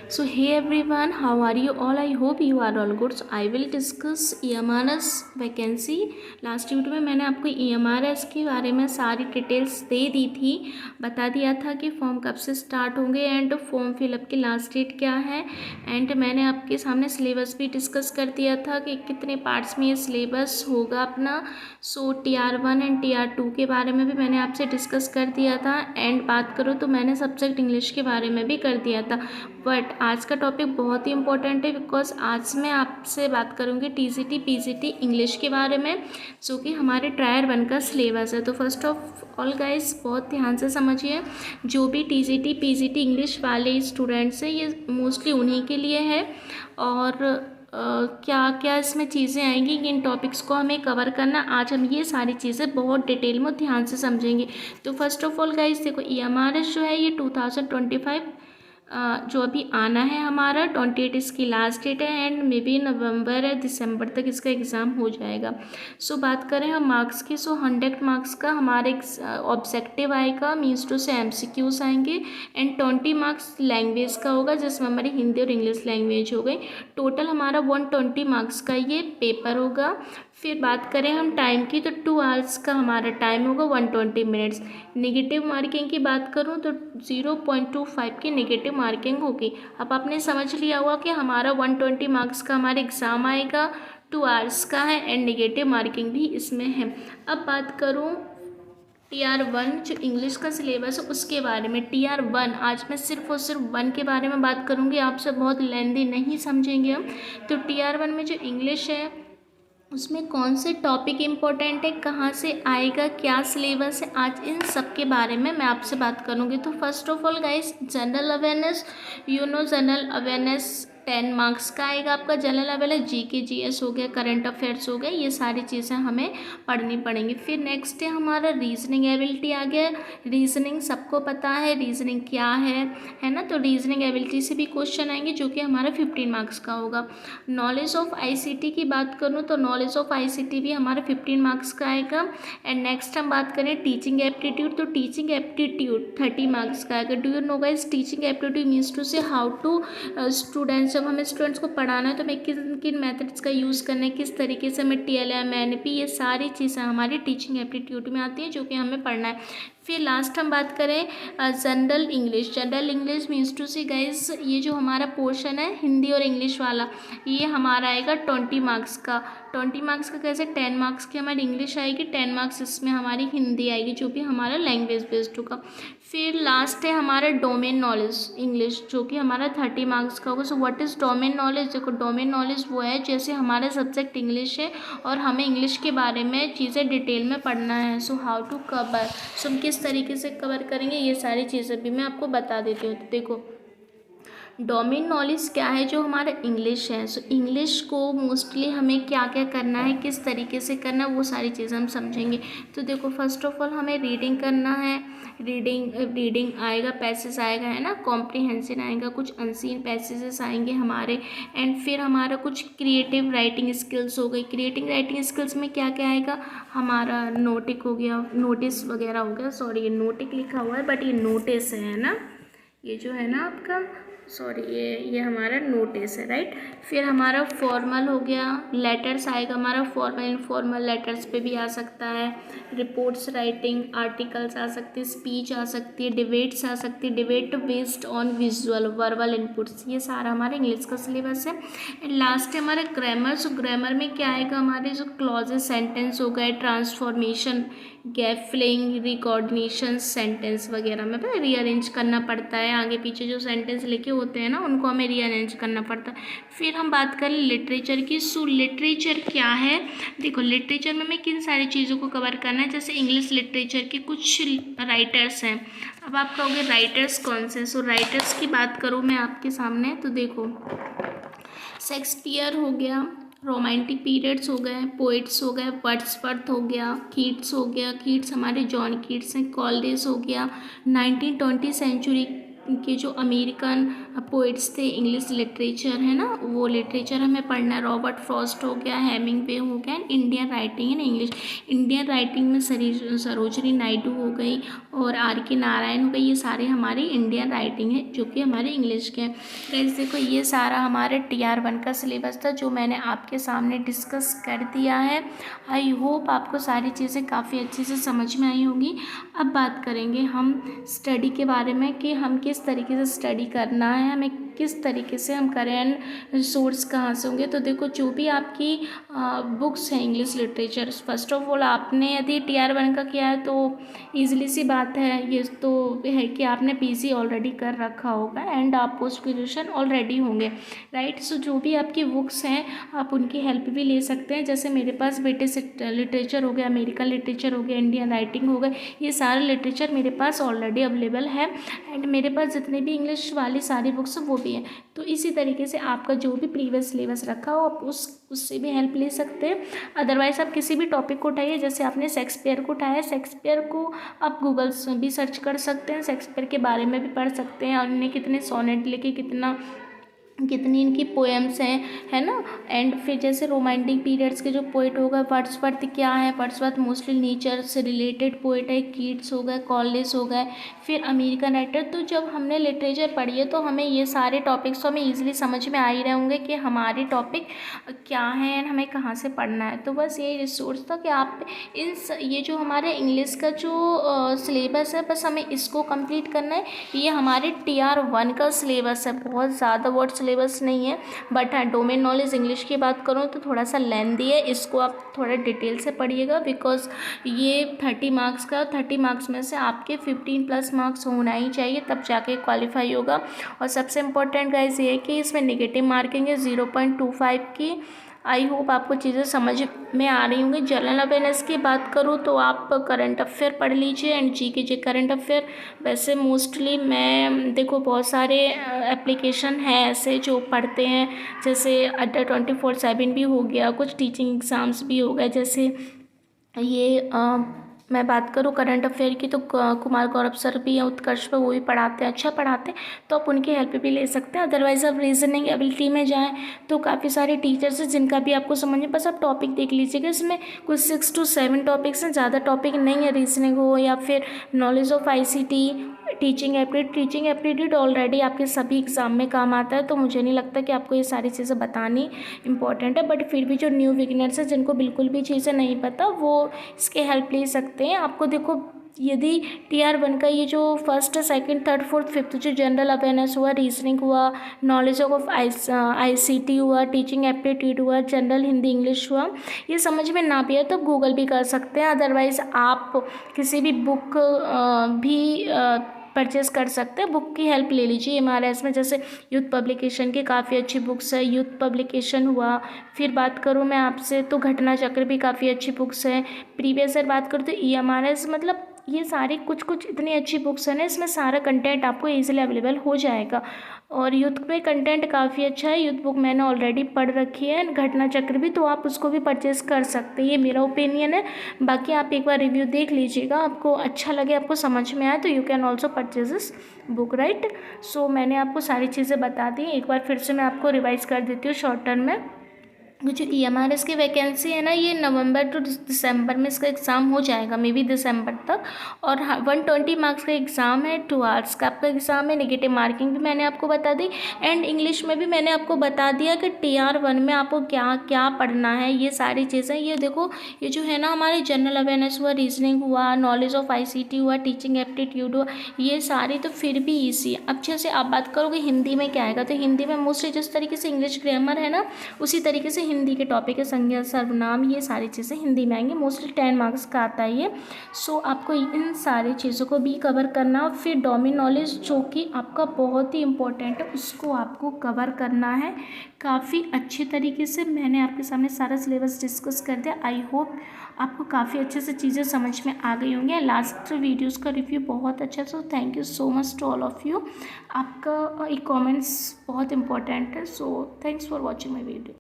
So hey everyone, how are you all? I hope you are all good. So I will discuss EMRS vacancy. Last video में मैंने आपको EMRS के बारे में सारी details दे दी थी, बता दिया था कि फॉर्म कब से स्टार्ट होंगे एंड फॉर्म फिलअप की लास्ट डेट क्या है। एंड मैंने आपके सामने सिलेबस भी डिस्कस कर दिया था कि कितने पार्ट्स में ये सिलेबस होगा अपना। सो TR1 एंड TR2 के बारे में भी मैंने आपसे डिस्कस कर दिया था। एंड बात करूँ तो मैंने सब्जेक्ट इंग्लिश के बारे में भी कर दिया था। बट आज का टॉपिक बहुत ही इंपॉर्टेंट है बिकॉज आज मैं आपसे बात करूँगी TCT PCT इंग्लिश के बारे में, जो कि हमारे टायर 1 का सिलेबस है। तो फर्स्ट ऑफ ऑल गाइस बहुत ध्यान से समझिए, जो भी TCT PCT इंग्लिश वाले स्टूडेंट्स हैं ये मोस्टली उन्हीं के लिए है। और क्या क्या इसमें चीज़ें आएंगी, इन टॉपिक्स को हमें कवर करना, आज हम ये सारी चीज़ें बहुत डिटेल में ध्यान से समझेंगे। तो फर्स्ट ऑफ ऑल गाइस देखो, EMRS जो है ये 2025 जो अभी आना है हमारा 28 इसकी लास्ट डेट है एंड मे बी नवंबर या दिसंबर तक इसका एग्ज़ाम हो जाएगा। सो बात करें हम मार्क्स की, 100 मार्क्स का हमारे ऑब्जेक्टिव आएगा, मीन्स टू से MCQs आएंगे एंड 20 मार्क्स लैंग्वेज का होगा, जिसमें हमारी हिंदी और इंग्लिश लैंग्वेज हो गई। टोटल हमारा 120 मार्क्स का ये पेपर होगा। फिर बात करें हम टाइम की, तो 2 आवर्स का हमारा टाइम होगा, 120 मिनट्स। नेगेटिव मार्किंग की बात करूं तो 0.25 की नेगेटिव मार्किंग होगी। अब आपने समझ लिया होगा कि हमारा 120 मार्क्स का हमारा एग्ज़ाम आएगा, 2 आवर्स का है एंड नेगेटिव मार्किंग भी इसमें है। अब बात करूं TR1 जो इंग्लिश का सिलेबस है उसके बारे में। TR1 आज मैं सिर्फ और सिर्फ 1 के बारे में बात करूँगी, आपसे बहुत लेंदी नहीं समझेंगे हम। तो TR1 में जो इंग्लिश है उसमें कौन से टॉपिक इम्पोर्टेंट है, कहाँ से आएगा, क्या सिलेबस है, आज इन सब के बारे में मैं आपसे बात करूँगी। तो first of all guys, general awareness, general awareness 10 marks का आएगा आपका। जनरल अवेयरनेस GK GS हो गया, करंट अफेयर्स हो गए, ये सारी चीज़ें हमें पढ़नी पड़ेंगी। फिर नेक्स्ट है हमारा रीजनिंग एबिलिटी आ गया। रीजनिंग सबको पता है रीजनिंग क्या है ना। तो रीजनिंग एबिलिटी से भी क्वेश्चन आएंगे जो कि हमारा 15 मार्क्स का होगा। नॉलेज ऑफ ICT की बात करूँ तो नॉलेज ऑफ ICT भी हमारा 15 मार्क्स का आएगा। एंड नेक्स्ट हम बात करें टीचिंग एप्टीट्यूड, तो टीचिंग एप्टीट्यूड 30 मार्क्स का आएगा। Do you know guys, teaching aptitude means to say how to students, जब हमें स्टूडेंट्स को पढ़ाना है तो हमें किन किन मेथड्स का यूज़ करना है, किस तरीके से हमें TLM NP, ये सारी चीज़ें हमारी टीचिंग एप्टीट्यूड में आती हैं जो कि हमें पढ़ना है। फिर लास्ट हम बात करें general English. General English means to see guys, ये जो हमारा पोर्शन है हिंदी और इंग्लिश वाला, ये हमारा आएगा 20 मार्क्स का। 20 मार्क्स का कैसे, 10 मार्क्स की हमारी इंग्लिश आएगी, 10 मार्क्स इसमें हमारी हिंदी आएगी जो कि हमारा लैंग्वेज बेस्ड होगा। फिर लास्ट है हमारा डोमेन नॉलेज इंग्लिश, जो कि हमारा 30 मार्क्स का होगा। So what is domain knowledge, देखो डोमेन नॉलेज वो है जैसे हमारा सब्जेक्ट इंग्लिश है और हमें इंग्लिश के बारे में चीज़ें डिटेल में पढ़ना है। सो हाउ टू कवर, सो हम किस तरीके से कवर करेंगे, ये सारी चीज़ें भी मैं आपको बता देती हूँ। तो देखो डोमेन नॉलेज क्या है, जो हमारा इंग्लिश है। सो इंग्लिश को मोस्टली हमें क्या क्या करना है, किस तरीके से करना है, वो सारी चीज़ें हम समझेंगे। तो देखो फर्स्ट ऑफ ऑल हमें रीडिंग करना है। रीडिंग आएगा, पैसेज आएगा, है ना, कॉम्प्रिहेंशन आएगा, कुछ अनसीन पैसेजेस आएंगे हमारे। एंड फिर हमारा कुछ क्रिएटिव राइटिंग स्किल्स हो गई। क्रिएटिव राइटिंग स्किल्स में क्या क्या आएगा, हमारा नोटिक हो गया, नोटिस वगैरह हो गया। सॉरी ये नोटिक लिखा हुआ है बट ये नोटिस है ना, ये जो है ना आपका, सॉरी ये हमारा नोटिस है, राइट। फिर हमारा फॉर्मल हो गया, लेटर्स आएगा हमारा, फॉर्मल इनफॉर्मल लेटर्स पे भी आ सकता है। रिपोर्ट्स राइटिंग, आर्टिकल्स आ सकती है, स्पीच आ सकती है, डिबेट्स आ सकती है, debate based on visual verbal inputs, ये सारा हमारा इंग्लिश का सिलेबस है। एंड लास्ट है हमारा ग्रामर। सो ग्रामर में क्या आएगा, हमारे जो क्लॉजेस सेंटेंस हो गए, ट्रांसफॉर्मेशन, गैप फिलिंग, रिकॉर्डिनेशन, सेंटेंस वगैरह में पता रीअरेंज करना पड़ता है, आगे पीछे जो सेंटेंस लिखे होते हैं ना उनको हमें रीअरेंज करना पड़ता है। फिर हम बात करें लिटरेचर की। सो लिटरेचर क्या है, देखो लिटरेचर में हमें किन सारी चीज़ों को कवर करना है, जैसे इंग्लिश लिटरेचर के कुछ राइटर्स हैं। अब आप कहोगे राइटर्स कौन से, सो राइटर्स की बात करूँ मैं आपके सामने, तो देखो शेक्सपियर हो गया, रोमांटिक पीरियड्स हो गए, पोइट्स हो गए, वर्ड्सवर्थ हो गया, कीट्स हो गया, कीट्स हमारे जॉन कीट्स हैं, कॉलरेज हो गया, 1920 सेंचुरी के जो अमेरिकन पोइट्स थे, इंग्लिश लिटरेचर है ना, वो लिटरेचर हमें पढ़ना है। रॉबर्ट फ्रॉस्ट हो गया, हेमिंगवे हो गया। Indian writing in English, Indian writing में सरोजनी नायडू हो गई और आर के नारायण हो गए, ये सारे हमारी इंडियन राइटिंग है जो कि हमारे इंग्लिश के हैं। गाइस देखो ये सारा हमारे TR1 का सिलेबस था जो मैंने आपके सामने डिस्कस कर दिया है। आई होप आपको सारी चीज़ें काफ़ी अच्छे से समझ में आई होंगी। अब बात करेंगे हम स्टडी के बारे में कि हम किस तरीके से स्टडी करना है, हमें किस तरीके से हम करें, सोर्स कहाँ से होंगे। तो देखो जो भी आपकी बुक्स हैं English literature, first of all आपने यदि TR1 का किया है तो ईजिली सी बात है, ये तो है कि आपने PC ऑलरेडी कर रखा होगा एंड आप पोस्ट ग्रेजुएशन ऑलरेडी होंगे, राइट। सो जो भी आपकी बुक्स हैं आप उनकी हेल्प भी ले सकते हैं। जैसे मेरे पास ब्रिटिश लिटरेचर हो गया, अमेरिकन लिटरेचर हो गया, इंडियन राइटिंग हो गए, ये सारे लिटरेचर मेरे पास ऑलरेडी अवेलेबल है एंड मेरे पास जितने भी इंग्लिश वाली सारी बुक्स वो भी हैं। तो इसी तरीके से आपका जो भी प्रीवियस सिलेबस रखा हो आप उससे भी हेल्प ले सकते हैं। अदरवाइज़ आप किसी भी टॉपिक को उठाइए, जैसे आपने शेक्सपियर को उठाया, शेक्सपियर को आप गूगल से भी सर्च कर सकते हैं, शेक्सपियर के बारे में भी पढ़ सकते हैं और इन्हें कितने सोनेट लिखे, कितनी इनकी पोएम्स हैं, है ना। एंड फिर जैसे रोमांटिक पीरियड्स के जो पोइट हो गए, वर्ड्सवर्थ क्या है, वर्ड्सवर्थ मोस्टली नेचर से रिलेटेड पोइट है, कीट्स हो गए, कॉलेज हो गए, फिर अमेरिकन राइटर। तो जब हमने लिटरेचर पढ़ी है तो हमें ये सारे टॉपिक्स तो हमें ईजिली समझ में आ ही रहे होंगे कि हमारे टॉपिक क्या हैं एंड हमें कहाँ से पढ़ना है। तो बस यही रिसोर्स था कि आप ये जो हमारे इंग्लिश का जो सिलेबस है बस हमें इसको कंप्लीट करना है। ये हमारे TR1 का सिलेबस है, बहुत ज़्यादा वर्ड सिलेबस नहीं है, बट हाँ डोमेन नॉलेज इंग्लिश की बात करूँ तो थोड़ा सा लेंदी है, इसको आप थोड़ा डिटेल से पढ़िएगा बिकॉज ये 30 मार्क्स का, 30 मार्क्स में से आपके 15+ मार्क्स होना ही चाहिए तब जाके क्वालिफाई होगा। और सबसे इम्पोर्टेंट गाइस ये है कि इसमें नेगेटिव मार्किंग है 0.25 की। आई होप आपको चीज़ें समझ में आ रही होंगी। जनरल अवेयरनेस की बात करूँ तो आप करंट अफेयर पढ़ लीजिए एंड GK करंट अफेयर। वैसे मोस्टली मैं देखो बहुत सारे एप्लीकेशन हैं ऐसे जो पढ़ते हैं, जैसे अड्डा 24/7 भी हो गया, कुछ टीचिंग एग्ज़ाम्स भी हो गए। जैसे ये मैं बात करूँ करंट अफेयर की तो कुमार गौरव सर भी हैं उत्कर्ष पर, वो भी पढ़ाते हैं, अच्छा पढ़ाते हैं, तो आप उनकी हेल्प भी ले सकते हैं। अदरवाइज़ आप रीजनिंग एबिलिटी में जाएं तो काफ़ी सारे टीचर्स हैं जिनका भी आपको समझ में, बस आप टॉपिक देख लीजिएगा, इसमें कुछ 6 to 7 टॉपिक्स हैं, ज़्यादा टॉपिक नहीं है। रीजनिंग हो या फिर knowledge of ICT, teaching aptitude already आपके सभी एग्ज़ाम में काम आता है, तो मुझे नहीं लगता कि आपको ये सारी चीज़ें बतानी इंपॉर्टेंट है। बट फिर भी जो न्यू बिगिनर्स हैं जिनको बिल्कुल भी चीज़ें नहीं पता वो इसके हेल्प ले सकते हैं। आपको देखो यदि TR1 का ये जो first, second, third, fourth, fifth जो जनरल अवेयरनेस हुआ, रीजनिंग हुआ, नॉलेज ऑफ ICT हुआ, टीचिंग एप्टीट्यूड हुआ, जनरल हिंदी इंग्लिश हुआ, ये समझ में ना भी आए तो गूगल भी कर सकते हैं। अदरवाइज़ आप किसी भी बुक भी परचेज़ कर सकते हैं, बुक की हेल्प ले लीजिए MRS में। जैसे यूथ पब्लिकेशन की काफ़ी अच्छी बुक्स है, यूथ पब्लिकेशन हुआ। फिर बात करूँ मैं आपसे तो घटना चक्र भी काफ़ी अच्छी बुक्स है। प्रीवियस ईयर बात करूँ तो EMRS, मतलब ये सारी कुछ इतनी अच्छी बुक्स हैं ना, इसमें सारा कंटेंट आपको ईजिली अवेलेबल हो जाएगा। और यूथ में कंटेंट काफ़ी अच्छा है, यूथ बुक मैंने ऑलरेडी पढ़ रखी है, घटना चक्र भी, तो आप उसको भी परचेज़ कर सकते हैं, ये मेरा ओपिनियन है। बाकी आप एक बार रिव्यू देख लीजिएगा, आपको अच्छा लगे, आपको समझ में आए तो you can also purchase this book, right. So मैंने आपको सारी चीज़ें बता दी, एक बार फिर से मैं आपको रिवाइज़ कर देती हूँ शॉर्ट टर्म में। जो EMRS की वैकेंसी है ना, ये नवंबर टू दिसंबर में इसका एग्ज़ाम हो जाएगा, मे बी दिसंबर तक। और 120 मार्क्स का एग्ज़ाम है, 2 आवर्स का आपका एग्ज़ाम है। नेगेटिव मार्किंग भी मैंने आपको बता दी एंड इंग्लिश में भी मैंने आपको बता दिया कि TR1 में आपको क्या क्या पढ़ना है, ये सारी चीज़ें। ये देखो ये जो है ना हमारे जनरल अवेयरनेस हुआ, रीजनिंग हुआ, नॉलेज ऑफ ICT हुआ, टीचिंग एप्टीट्यूड हुआ, ये सारी तो फिर भी ईजी है। अब जैसे आप बात करोगे हिंदी में क्या आएगा, तो हिंदी में मोस्टली जिस तरीके से इंग्लिश ग्रामर है ना, उसी तरीके से हिंदी के टॉपिक है, संज्ञा सर्वनाम, ये सारी चीज़ें हिंदी में आएंगी। मोस्टली 10 मार्क्स का आता है ये। सो आपको इन सारी चीज़ों को भी कवर करना। फिर डोमेन नॉलेज जो कि आपका बहुत ही इम्पोर्टेंट है, उसको आपको कवर करना है काफ़ी अच्छे तरीके से। मैंने आपके सामने सारा सिलेबस डिस्कस कर दिया। आई होप आपको काफ़ी अच्छे से चीज़ें समझ में आ गई होंगी। लास्ट वीडियोस का रिव्यू बहुत अच्छा, so thank you so much to all of you. आपका एक कमेंट्स बहुत इंपॉर्टेंट है, so thanks for watching my video.